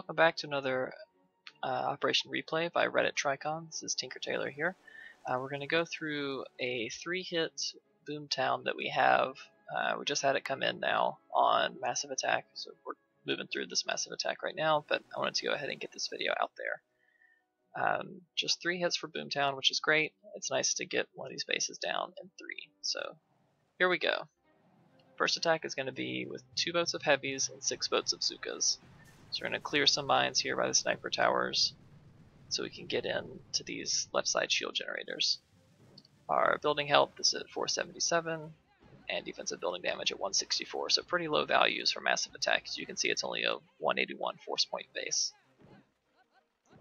Welcome back to another Operation Replay by RDT Trichon. This is Tinker Tailor here. We're going to go through a 3-hit Boomtown that we have. We just had it come in now on Massive Attack, so we're moving through this Massive Attack right now, but I wanted to go ahead and get this video out there. Just 3 hits for Boomtown, which is great. It's nice to get one of these bases down in 3. So here we go. First attack is going to be with 2 boats of heavies and 6 boats of Zookas. So we're going to clear some mines here by the sniper towers so we can get into these left side shield generators. Our building health is at 477 and defensive building damage at 164, so pretty low values for massive attack. As you can see, it's only a 181 force point base.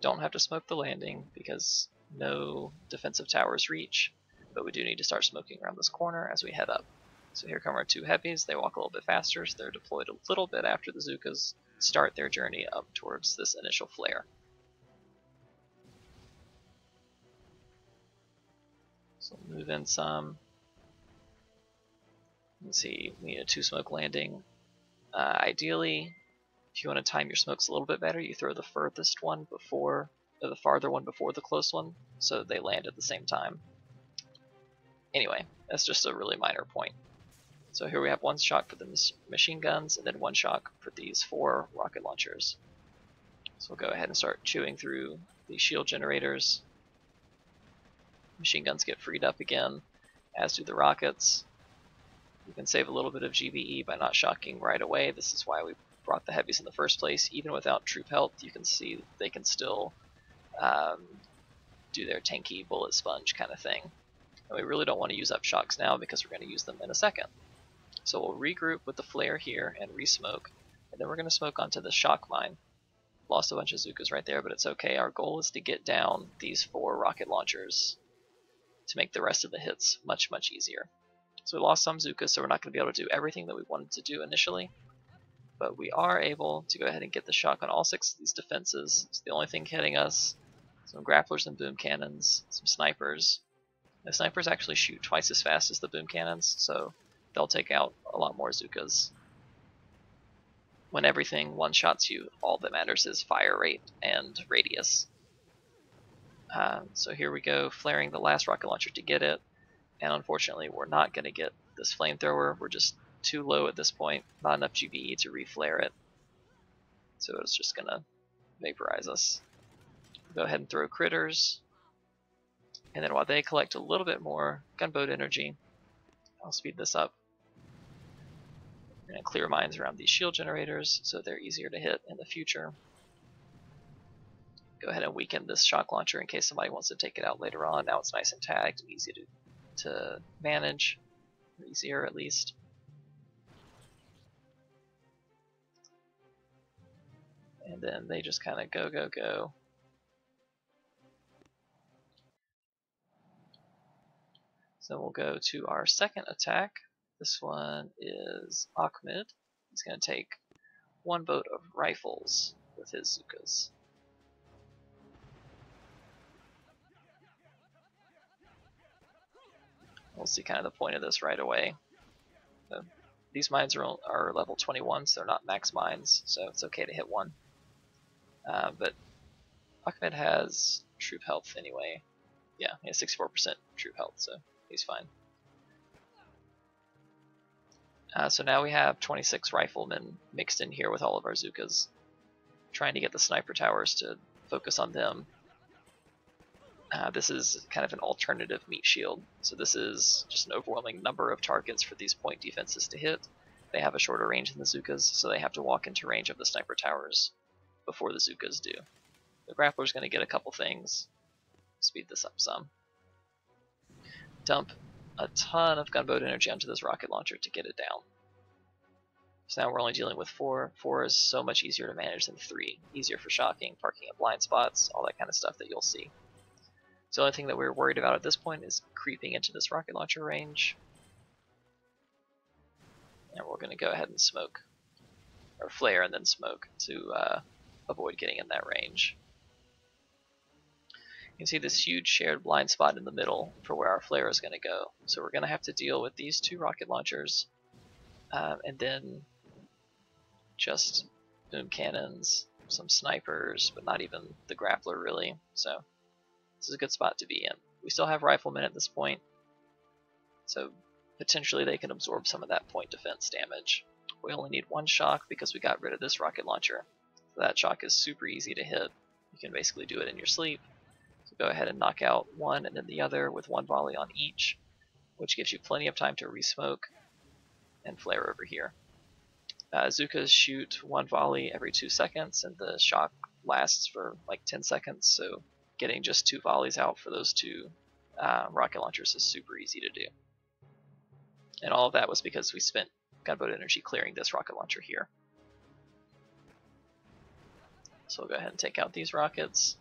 Don't have to smoke the landing because no defensive towers reach, but we do need to start smoking around this corner as we head up. So here come our 2 heavies. They walk a little bit faster, so they're deployed a little bit after the Zookas start their journey up towards this initial flare. So move in some. You can see we need a 2 smoke landing. Ideally, if you want to time your smokes a little bit better, you throw the furthest one before, or the farther one before the close one, so they land at the same time. Anyway, that's just a really minor point. So here we have 1 shot for the machine guns and then 1 shot for these 4 rocket launchers. So we'll go ahead and start chewing through the shield generators. Machine guns get freed up again, as do the rockets. You can save a little bit of GBE by not shocking right away. This is why we brought the heavies in the first place. Even without troop health, you can see they can still do their tanky bullet sponge kind of thing. And we really don't want to use up shocks now because we're going to use them in a second. So we'll regroup with the flare here and re-smoke, and then we're going to smoke onto the shock mine. Lost a bunch of Zookas right there, but it's okay. Our goal is to get down these 4 rocket launchers to make the rest of the hits much, much easier. So we lost some Zookas, so we're not going to be able to do everything that we wanted to do initially, but we are able to go ahead and get the shock on all 6 of these defenses. So the only thing hitting us, some grapplers and boom cannons, some snipers. The snipers actually shoot twice as fast as the boom cannons, so they'll take out a lot more Zookas. When everything one-shots you, all that matters is fire rate and radius. So here we go, flaring the last rocket launcher to get it, and unfortunately we're not going to get this flamethrower. We're just too low at this point, not enough GBE to reflare it, so it's just going to vaporize us. Go ahead and throw critters, and then while they collect a little bit more gunboat energy, I'll speed this up. We're going to clear mines around these shield generators so they're easier to hit in the future. Go ahead and weaken this shock launcher in case somebody wants to take it out later on. Now it's nice and tagged and easy to manage, or easier at least. And then they just kind of go, go, go. So we'll go to our second attack. This one is Ahmed. He's going to take 1 boat of rifles with his Zookas. We'll see kind of the point of this right away. So these mines are level 21, so they're not max mines, so it's okay to hit 1. But Ahmed has troop health anyway. Yeah, he has 64% troop health, so he's fine. So now we have 26 riflemen mixed in here with all of our Zookas, trying to get the sniper towers to focus on them. This is kind of an alternative meat shield, so this is just an overwhelming number of targets for these point defenses to hit. They have a shorter range than the Zookas, so they have to walk into range of the sniper towers before the Zookas do. The grappler's going to get a couple things. Speed this up some. Dump a ton of gunboat energy onto this rocket launcher to get it down. So now we're only dealing with 4. 4 is so much easier to manage than 3. Easier for shocking, parking at blind spots, all that kind of stuff that you'll see. So the only thing that we're worried about at this point is creeping into this rocket launcher range. And we're going to go ahead and smoke, or flare and then smoke to avoid getting in that range. You can see this huge shared blind spot in the middle for where our flare is going to go. So we're going to have to deal with these 2 rocket launchers, and then just boom cannons some snipers, but not even the grappler really. So this is a good spot to be in. We still have riflemen at this point, so potentially they can absorb some of that point defense damage. We only need one shock because we got rid of this rocket launcher. So that shock is super easy to hit. You can basically do it in your sleep. So go ahead and knock out one and then the other with one volley on each, which gives you plenty of time to resmoke and flare over here. Zookas shoot one volley every 2 seconds, and the shock lasts for like 10 seconds, so getting just 2 volleys out for those 2 rocket launchers is super easy to do. And all of that was because we spent gunboat energy clearing this rocket launcher here. So we'll go ahead and take out these rockets.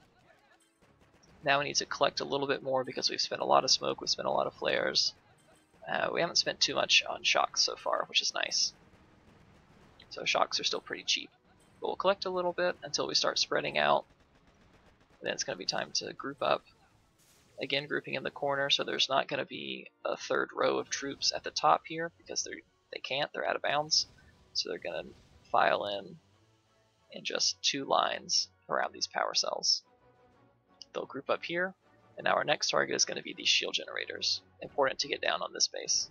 Now we need to collect a little bit more because we've spent a lot of smoke, we've spent a lot of flares. We haven't spent too much on shocks so far, which is nice. So shocks are still pretty cheap. But we'll collect a little bit until we start spreading out. And then it's going to be time to group up. Again, grouping in the corner, so there's not going to be a third row of troops at the top here because they can't, they're out of bounds. So they're going to file in just 2 lines around these power cells. They'll group up here, and now our next target is going to be these shield generators. Important to get down on this base.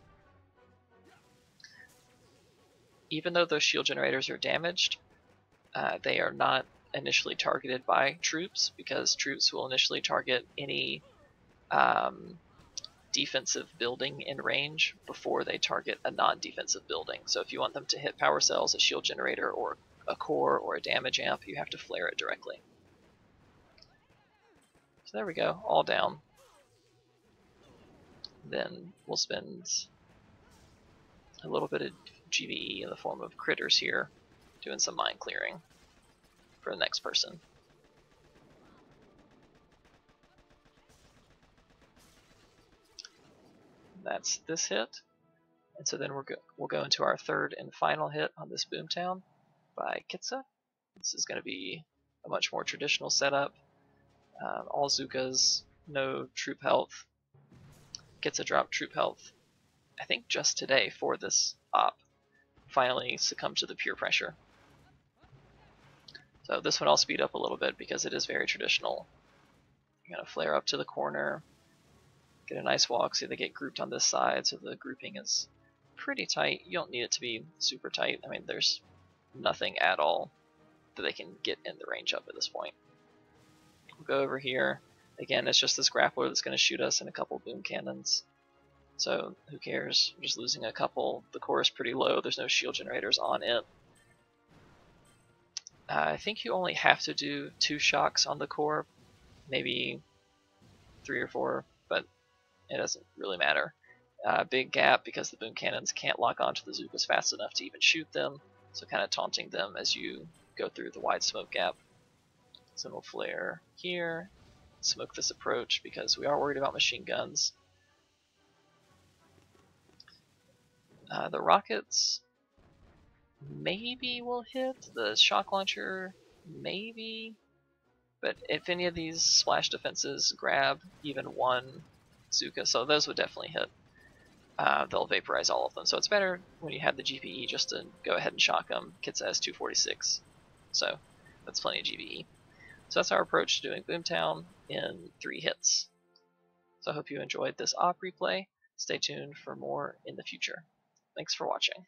Even though those shield generators are damaged, they are not initially targeted by troops, because troops will initially target any defensive building in range before they target a non-defensive building. So if you want them to hit power cells, a shield generator, or a core, or a damage amp, you have to flare it directly. So there we go, all down. Then we'll spend a little bit of GVE in the form of critters here, doing some mine clearing for the next person. That's this hit, and so then we'll go into our third and final hit on this Boomtown by Kitsa. This is going to be a much more traditional setup. All Zookas, no troop health. Kitsa dropped troop health, I think just today for this op. Finally succumbed to the peer pressure. So this one I'll speed up a little bit because it is very traditional. You're going to flare up to the corner, get a nice walk, so they get grouped on this side, so the grouping is pretty tight. You don't need it to be super tight. I mean, there's nothing at all that they can get in the range of at this point. We'll go over here. Again, it's just this grappler that's going to shoot us and a couple boom cannons. So who cares? We're just losing a couple. The core is pretty low. There's no shield generators on it. I think you only have to do 2 shocks on the core, maybe 3 or 4, but it doesn't really matter. Big gap because the boom cannons can't lock onto the Zookas fast enough to even shoot them, so kind of taunting them as you go through the wide smoke gap. So we'll flare here, smoke this approach because we are worried about machine guns. The rockets maybe will hit, the shock launcher maybe, but if any of these splash defenses grab even one Zooka, so those would definitely hit. They'll vaporize all of them, so it's better when you have the GPE just to go ahead and shock them. Kitsa has 246, so that's plenty of GPE. So that's our approach to doing Boomtown in 3 hits. So I hope you enjoyed this op replay. Stay tuned for more in the future. Thanks for watching.